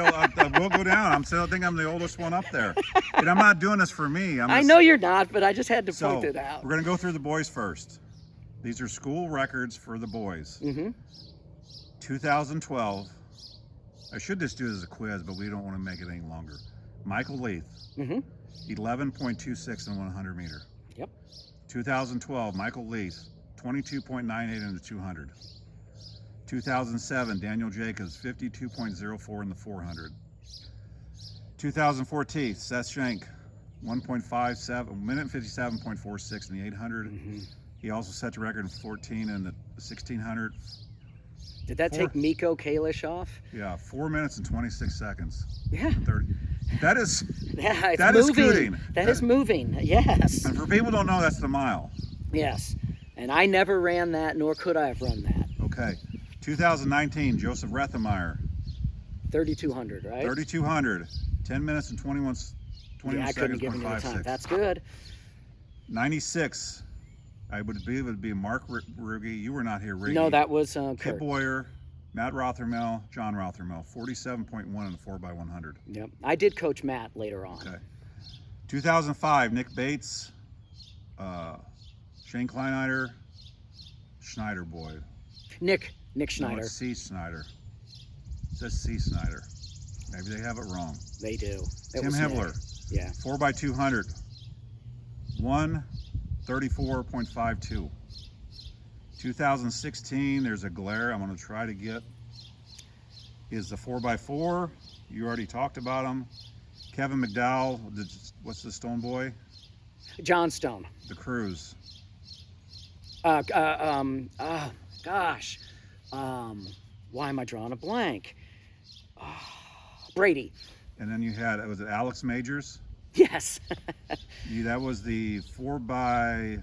Speaker 1: we'll go down. I think I'm the oldest one up there. And I'm not doing this for me.
Speaker 2: I know you're not, but I just had to point it out.
Speaker 1: We're going to go through the boys first. These are school records for the boys. 2012. I should just do it as a quiz, but we don't want to make it any longer. Michael Leith, 11.26 in 100 meter.
Speaker 2: Yep.
Speaker 1: 2012, Michael Leith, 22.98 in the 200. 2007, Daniel Jacobs, 52.04 in the 400. 2014, Seth Schenk, 1.57, minute 57.46 in the 800. He also set the record in 14 in the 1600.
Speaker 2: Did that take Miko Kalish off?
Speaker 1: Yeah, 4 minutes and 26 seconds.
Speaker 2: Yeah.
Speaker 1: 30. That is
Speaker 2: that is scooting. That is moving. Yes.
Speaker 1: And for people who don't know, that's the mile.
Speaker 2: Yes. And I never ran that, nor could I have run that.
Speaker 1: Okay. 2019, Joseph Rethenmeyer.
Speaker 2: 3,200, right?
Speaker 1: 3,200. 10 minutes and 21
Speaker 2: I couldn't give him any time. That's good.
Speaker 1: 96. I would believe it would be Mark Ruge. You were not here, Ruge.
Speaker 2: No, that was
Speaker 1: Kip
Speaker 2: Kurt.
Speaker 1: Boyer, Matt Rothermel, John Rothermel. 47.1 in the 4x100.
Speaker 2: Yep. I did coach Matt later on.
Speaker 1: Okay. 2005, Nick Bates, Shane Kleineider, Schneider boy.
Speaker 2: Nick Schneider.
Speaker 1: No, it's C. Snyder. It says C. Snyder. Maybe they have it wrong.
Speaker 2: They do.
Speaker 1: Tim Hibbler,
Speaker 2: Yeah.
Speaker 1: 4x200, 134.52. 2016, there's a glare I'm going to try to get, is the 4x4. You already talked about him. Kevin McDowell, what's the Stone Boy?
Speaker 2: John Stone.
Speaker 1: The Cruise.
Speaker 2: Oh gosh. Why am I drawing a blank? Brady.
Speaker 1: And then you had, was it Alex Majors?
Speaker 2: Yes.
Speaker 1: That was the 4x4.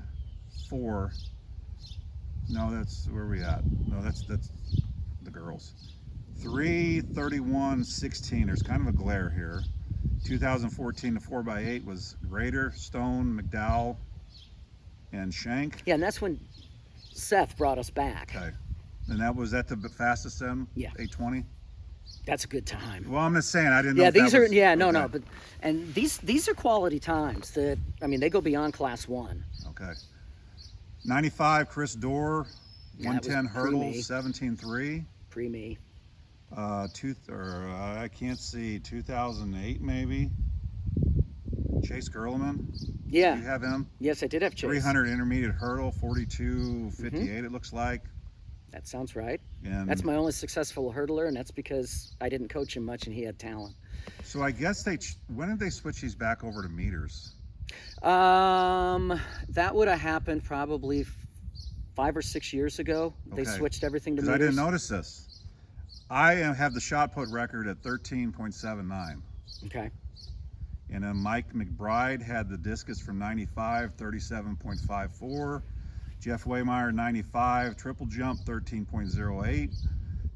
Speaker 1: No, that's where we at. No, that's the girls. 3:31:16. There's kind of a glare here. 2014, the 4x8 was Grader, Stone, McDowell, and Shank.
Speaker 2: Yeah, and that's when Seth brought us back.
Speaker 1: Okay. And that was at the fastest then?
Speaker 2: Yeah.
Speaker 1: 820?
Speaker 2: That's a good time.
Speaker 1: Well, I'm just saying, I didn't know.
Speaker 2: Yeah,
Speaker 1: if that
Speaker 2: these are
Speaker 1: was,
Speaker 2: no,
Speaker 1: okay.
Speaker 2: but and these are quality times that they go beyond class 1.
Speaker 1: Okay. 95, Chris Dorr,
Speaker 2: Yeah, that was
Speaker 1: 110 hurdle,
Speaker 2: pre-me.
Speaker 1: 17.3.
Speaker 2: Pre-me.
Speaker 1: I can't see, 2008 maybe. Chase Gerleman.
Speaker 2: Yeah.
Speaker 1: Do you have him?
Speaker 2: Yes, I did have Chase.
Speaker 1: 300 intermediate hurdle, 42.58 it looks like.
Speaker 2: That sounds right.
Speaker 1: And
Speaker 2: That's my only successful hurdler, and that's because I didn't coach him much and he had talent.
Speaker 1: so I guess when did they switch these back over to meters?
Speaker 2: That would have happened probably 5 or 6 years ago. They
Speaker 1: Okay.
Speaker 2: switched everything to
Speaker 1: Because
Speaker 2: meters.
Speaker 1: I didn't notice this. I have the shot put record at 13.79.
Speaker 2: Okay.
Speaker 1: And then Mike McBride had the discus from 95, 37.54. Jeff Waymeyer, 95, triple jump, 13.08.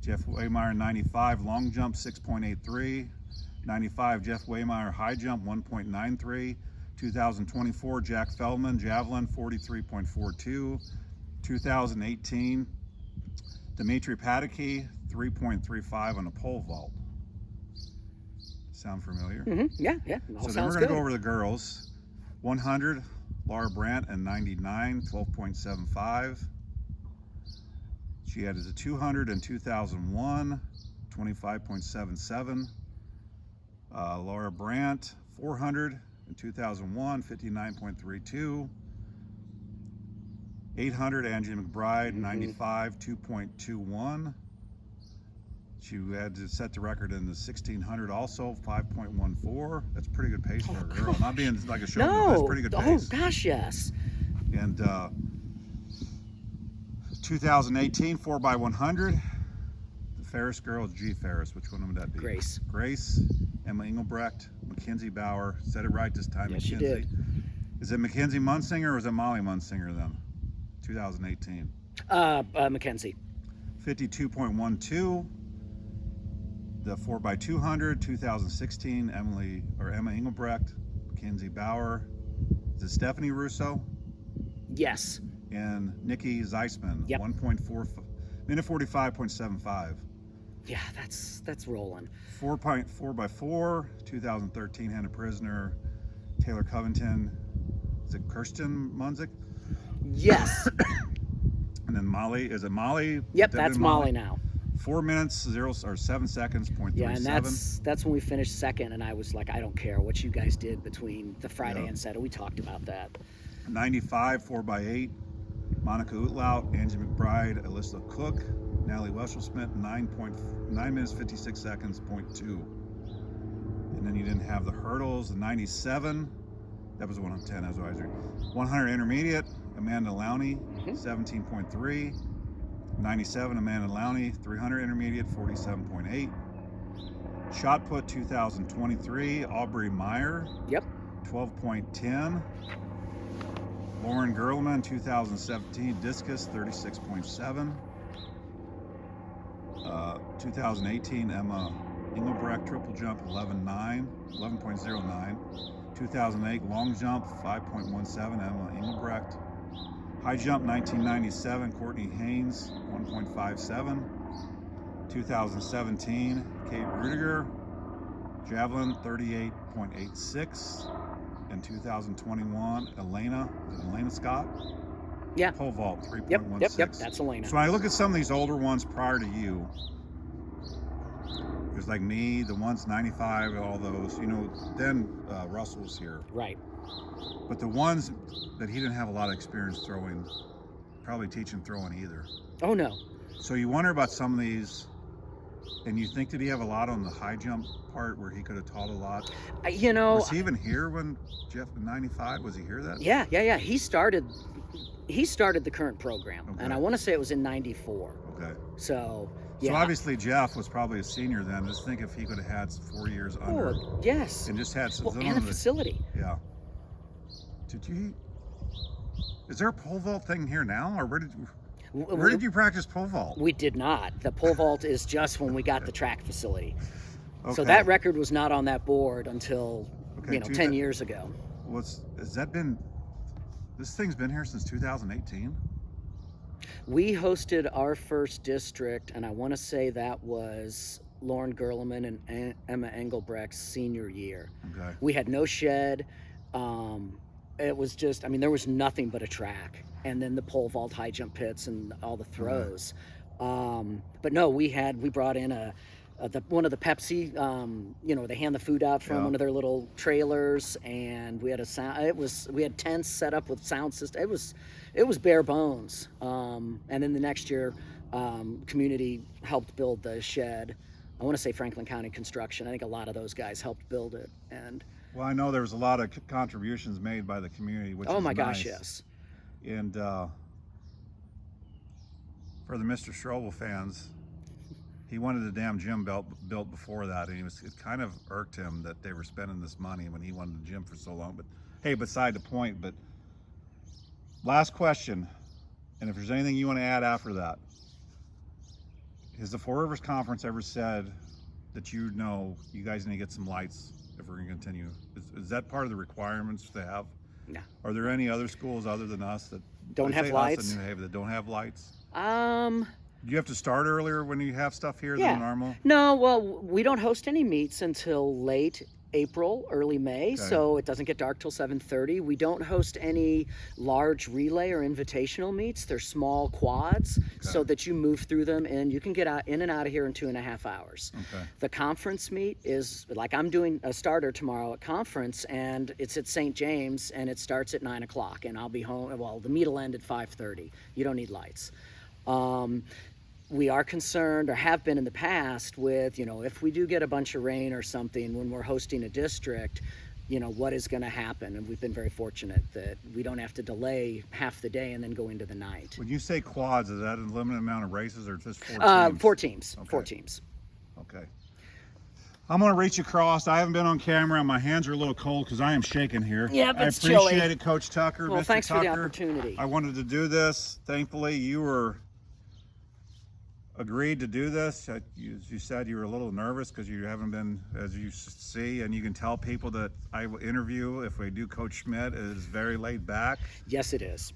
Speaker 1: Jeff Waymeyer, 95, long jump, 6.83. 95, Jeff Waymeyer, high jump, 1.93. 2024, Jack Feldman, javelin, 43.42. 2018, Dimitri Pataky, 3.35 on the pole vault. Sound familiar?
Speaker 2: Yeah, yeah. All
Speaker 1: So then we're
Speaker 2: sounds
Speaker 1: going to
Speaker 2: good.
Speaker 1: go over the girls. 100, Laura Brandt, and 99, 12.75. She had as a 200 in 2001, 25.77. Laura Brandt, 400 in 2001, 59.32. 800, Angie McBride, 95, 2.21. She had to set the record in the 1600 also, 5.14. That's pretty good pace for a girl. Not being like a show, but that's
Speaker 2: No.
Speaker 1: pretty good
Speaker 2: Oh
Speaker 1: pace.
Speaker 2: gosh, yes.
Speaker 1: And 2018, 4x100. The Ferris girl is G. Ferris. Which one would that be?
Speaker 2: Grace.
Speaker 1: Grace, Emma Engelbrecht, Mackenzie Bauer. Said it right this time,
Speaker 2: Yes, you
Speaker 1: Mackenzie.
Speaker 2: did.
Speaker 1: Is it Mackenzie Munsinger or is it Molly Munsinger then? 2018.
Speaker 2: Mackenzie.
Speaker 1: 52.12. The 4x200, 2016, Emma Engelbrecht, Mackenzie Bauer. Is it Stephanie Russo?
Speaker 2: Yes.
Speaker 1: And Nikki Zeisman,
Speaker 2: Yep.
Speaker 1: minute 45.75.
Speaker 2: Yeah, that's rolling.
Speaker 1: 4x4, 2013, Hannah Prisoner, Taylor Covington. Is it Kirsten Munzik?
Speaker 2: Yes.
Speaker 1: And then Molly, is it Molly?
Speaker 2: Yep,
Speaker 1: Debbie
Speaker 2: that's Molly now.
Speaker 1: 4 minutes, 7 seconds, 0.37.
Speaker 2: Yeah, and that's when we finished second, and I was like, I don't care what you guys did between the Friday
Speaker 1: Yeah.
Speaker 2: and Saturday. We talked about that.
Speaker 1: 95, 4x8, Monica Utlaut, Angie McBride, Alyssa Cook, Natalie Wesselschmidt, 9 minutes, 56 seconds, 0.2. And then you didn't have the hurdles, the 97, that was 110 as advisory. 100 intermediate, Amanda Lowney, 17.3. 97, Amanda Lowney, 300 intermediate, 47.8. Shot put 2023, Aubrey Meyer,
Speaker 2: Yep.
Speaker 1: 12.10. Lauren Gerleman, 2017, discus, 36.7. 2018, Emma Engelbrecht, triple jump, 11.09. 2008, long jump, 5.17, Emma Engelbrecht. High jump, 1997, Courtney Haynes, 1.57. 2017, Kate Rudiger, javelin, 38.86. In 2021, Elena Scott,
Speaker 2: Yeah.
Speaker 1: pole vault,
Speaker 2: Yep.
Speaker 1: 3.16.
Speaker 2: Yep. That's Elena.
Speaker 1: So when I look at some of these older ones prior to you, It was like me, the ones 95, all those. Then Russell was here.
Speaker 2: Right.
Speaker 1: But the ones that he didn't have a lot of experience throwing, probably teaching throwing either.
Speaker 2: Oh, no.
Speaker 1: So you wonder about some of these, and you think, did he have a lot on the high jump part where he could have taught a lot? Was he even here when Jeff in 95? Was he here that?
Speaker 2: Yeah. He started the current program,
Speaker 1: Okay.
Speaker 2: and I want to say it was in 94.
Speaker 1: Okay.
Speaker 2: So, yeah.
Speaker 1: So obviously Jeff was probably a senior then. Just think if he could have had 4 years under.
Speaker 2: Yes.
Speaker 1: And just had some.
Speaker 2: Well, and the facility.
Speaker 1: Yeah. Is there a pole vault thing here now, or where did you practice pole vault?
Speaker 2: We did not. The pole vault is just when we got the track facility.
Speaker 1: Okay.
Speaker 2: So that record was not on that board until 10 years ago.
Speaker 1: This thing's been here since 2018?
Speaker 2: We hosted our first district, and I want to say that was Lauren Gerleman and Emma Engelbrecht's senior year.
Speaker 1: Okay.
Speaker 2: We had no shed. It was just, there was nothing but a track, and then the pole vault, high jump pits, and all the throws. But no, we brought in one of the Pepsi, they hand the food out from one of their little trailers, and we had we had tents set up with sound system. It was bare bones. And then the next year, community helped build the shed. I want to say Franklin County Construction. I think a lot of those guys helped build it. And
Speaker 1: well, I know there was a lot of contributions made by the community, which is
Speaker 2: my
Speaker 1: nice.
Speaker 2: Gosh, yes.
Speaker 1: And for the Mr. Strobel fans, he wanted the damn gym built before that, and it kind of irked him that they were spending this money when he wanted the gym for so long. But hey, beside the point. But last question, and if there's anything you want to add after that, has the Four Rivers Conference ever said that you guys need to get some lights if we're going to continue? Is that part of the requirements to have?
Speaker 2: No.
Speaker 1: Are there any other schools other than us that
Speaker 2: don't have lights?
Speaker 1: Us in New Haven that don't have lights?
Speaker 2: Do
Speaker 1: you have to start earlier when you have stuff here than normal?
Speaker 2: No, well, we don't host any meets until late April, early May, so it doesn't get dark till 7:30. We don't host any large relay or invitational meets. They're small quads so that you move through them and you can get in and out of here in 2.5 hours.
Speaker 1: Okay.
Speaker 2: The conference meet is, like, I'm doing a starter tomorrow at conference, and it's at St. James, and it starts at 9 o'clock, and I'll be home. Well, the meet will end at 5:30. You don't need lights. We are concerned, or have been in the past, with, if we do get a bunch of rain or something when we're hosting a district, what is going to happen? And we've been very fortunate that we don't have to delay half the day and then go into the night.
Speaker 1: When you say quads, is that a limited amount of races or just 4 teams?
Speaker 2: 4 teams.
Speaker 1: Okay.
Speaker 2: 4 teams.
Speaker 1: Okay. I'm going to reach across. I haven't been on camera, and my hands are a little cold because I am shaking here.
Speaker 2: Yeah, but it's
Speaker 1: I
Speaker 2: chilly.
Speaker 1: appreciate it, Coach Tucker.
Speaker 2: Well,
Speaker 1: Mr.
Speaker 2: thanks
Speaker 1: Tucker.
Speaker 2: for the opportunity.
Speaker 1: I wanted to do this. Thankfully, you were agreed to do this. You said you were a little nervous because you haven't been, as you see, and you can tell people that I will interview, if we do Coach Schmidt, it is very laid back.
Speaker 2: Yes, it is.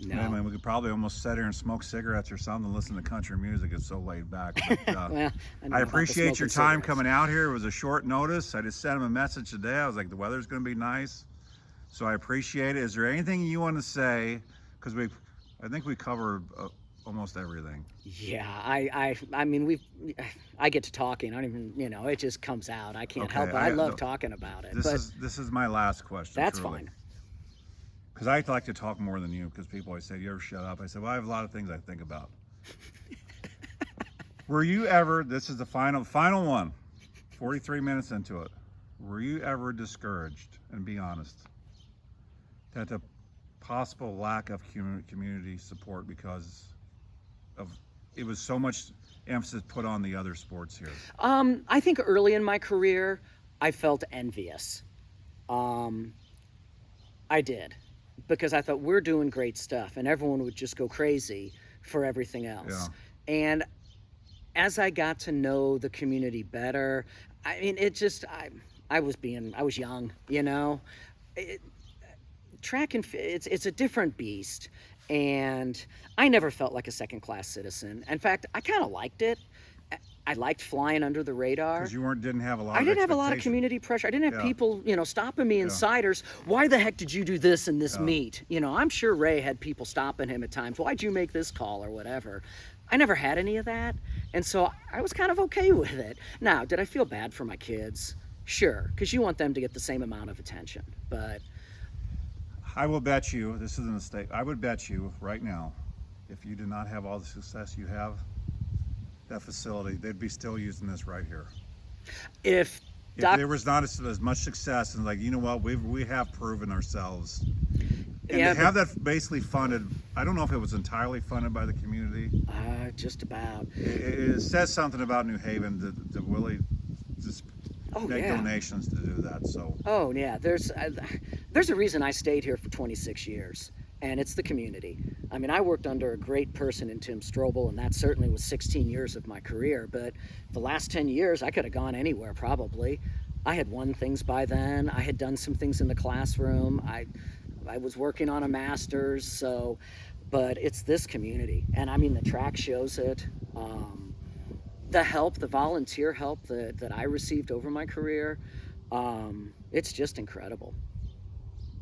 Speaker 2: No.
Speaker 1: I mean, we could probably almost sit here and smoke cigarettes or something and listen to country music. It's so laid back. But,
Speaker 2: well,
Speaker 1: I appreciate your time coming out here. It was a short notice. I just sent him a message today. I was like, the weather's going to be nice. So I appreciate it. Is there anything you want to say? Because I think we covered almost everything.
Speaker 2: Yeah, I mean, I get to talking. I don't even, it just comes out. I can't help it. I love talking about it.
Speaker 1: This is my last question.
Speaker 2: That's
Speaker 1: truly.
Speaker 2: fine.
Speaker 1: Because I like to talk more than you, because people always say, you ever shut up? I said, well, I have a lot of things I think about. Were you ever, this is the final one, 43 minutes into it, were you ever discouraged, and be honest, that the possible lack of community support because of, it was so much emphasis put on the other sports here?
Speaker 2: I think early in my career, I felt envious. I did. Because I thought, we're doing great stuff, and everyone would just go crazy for everything else. Yeah. And as I got to know the community better, I mean, it just, I was young, track and it's a different beast, and I never felt like a second-class citizen. In fact, I kind of liked it. I liked flying under the radar.
Speaker 1: Because you didn't have a lot of
Speaker 2: I didn't have a lot of community pressure. I didn't have people, stopping me in Siders. Why the heck did you do this in this meet? I'm sure Ray had people stopping him at times. Why'd you make this call or whatever? I never had any of that. And so I was kind of okay with it. Now, did I feel bad for my kids? Sure, because you want them to get the same amount of attention. But
Speaker 1: I will bet you, this isn't a mistake, I would bet you right now, if you did not have all the success you have, that facility, they'd be still using this right here.
Speaker 2: if
Speaker 1: If
Speaker 2: Doc,
Speaker 1: there was not as much success, and like, you know what, we have proven ourselves. And
Speaker 2: Yeah,
Speaker 1: to have that basically funded, I don't know if it was entirely funded by the community.
Speaker 2: just about.
Speaker 1: It says something about New Haven to really just
Speaker 2: Oh
Speaker 1: make
Speaker 2: yeah.
Speaker 1: donations to do that. So
Speaker 2: Oh yeah. There's a reason I stayed here for 26 years, and it's the community. I mean, I worked under a great person in Tim Strobel, and that certainly was 16 years of my career. But the last 10 years, I could have gone anywhere probably. I had won things by then. I had done some things in the classroom. I was working on a master's. So, but it's this community, and I mean, the track shows it. The help, the volunteer help that I received over my career, it's just incredible.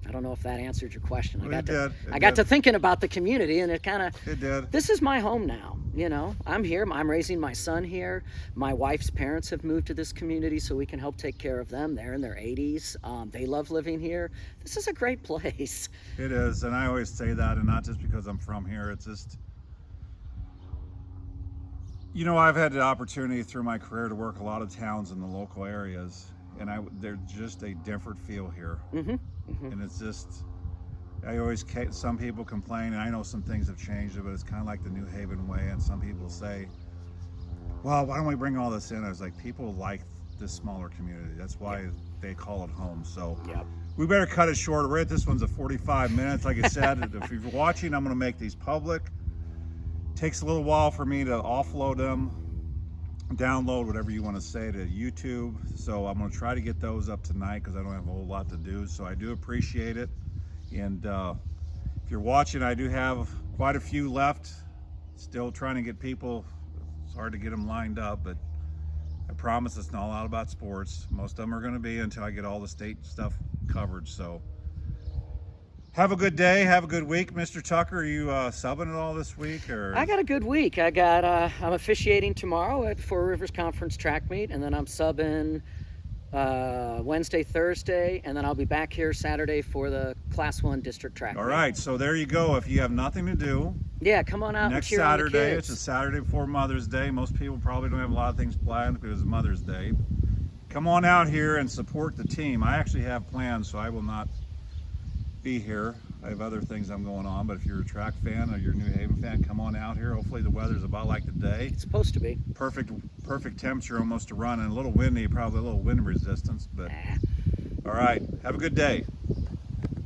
Speaker 2: I don't know if that answered your question.
Speaker 1: Well, it
Speaker 2: I got to
Speaker 1: did.
Speaker 2: thinking about the community, and it kind of,
Speaker 1: It did.
Speaker 2: this is my home now. You know, I'm here. I'm raising my son here. My wife's parents have moved to this community so we can help take care of them. They're in their 80s. They love living here. This is a great place.
Speaker 1: It is, and I always say that, and not just because I'm from here. It's just, you know, I've had the opportunity through my career to work a lot of towns in the local areas, and there's just a different feel here. And it's just, some people complain, and I know some things have changed, but it's kind of like the New Haven way. And some people say, well, why don't we bring all this in? I was like, people like this smaller community. That's why they call it home. So
Speaker 2: Yep.
Speaker 1: we better cut it short. This one's a 45 minutes. Like I said, if you're watching, I'm going to make these public. Takes a little while for me to offload them, download, whatever you want to say, to YouTube. So I'm going to try to get those up tonight because I don't have a whole lot to do. So I do appreciate it. And if you're watching, I do have quite a few left. Still trying to get people. It's hard to get them lined up, but I promise it's not all about sports. Most of them are going to be until I get all the state stuff covered. So have a good day. Have a good week, Mr. Tucker. Are you subbing at all this week? Or
Speaker 2: I got a good week. I'm officiating tomorrow at Four Rivers Conference track meet, and then I'm subbing Wednesday, Thursday, and then I'll be back here Saturday for the Class 1 district track
Speaker 1: all
Speaker 2: meet.
Speaker 1: right. So there you go. If you have nothing to do,
Speaker 2: Yeah, come on out
Speaker 1: next
Speaker 2: and cheer on the
Speaker 1: Saturday,
Speaker 2: kids.
Speaker 1: it's a Saturday before Mother's Day. Most people probably don't have a lot of things planned because it's Mother's Day. Come on out here and support the team. I actually have plans, so I will not be here. I have other things I'm going on, but if you're a track fan or you're a New Haven fan, come on out here. Hopefully the weather's about like today.
Speaker 2: It's supposed to be.
Speaker 1: Perfect temperature almost to run, and a little windy, probably a little wind resistance, but
Speaker 2: Nah.
Speaker 1: all right. Have a good day.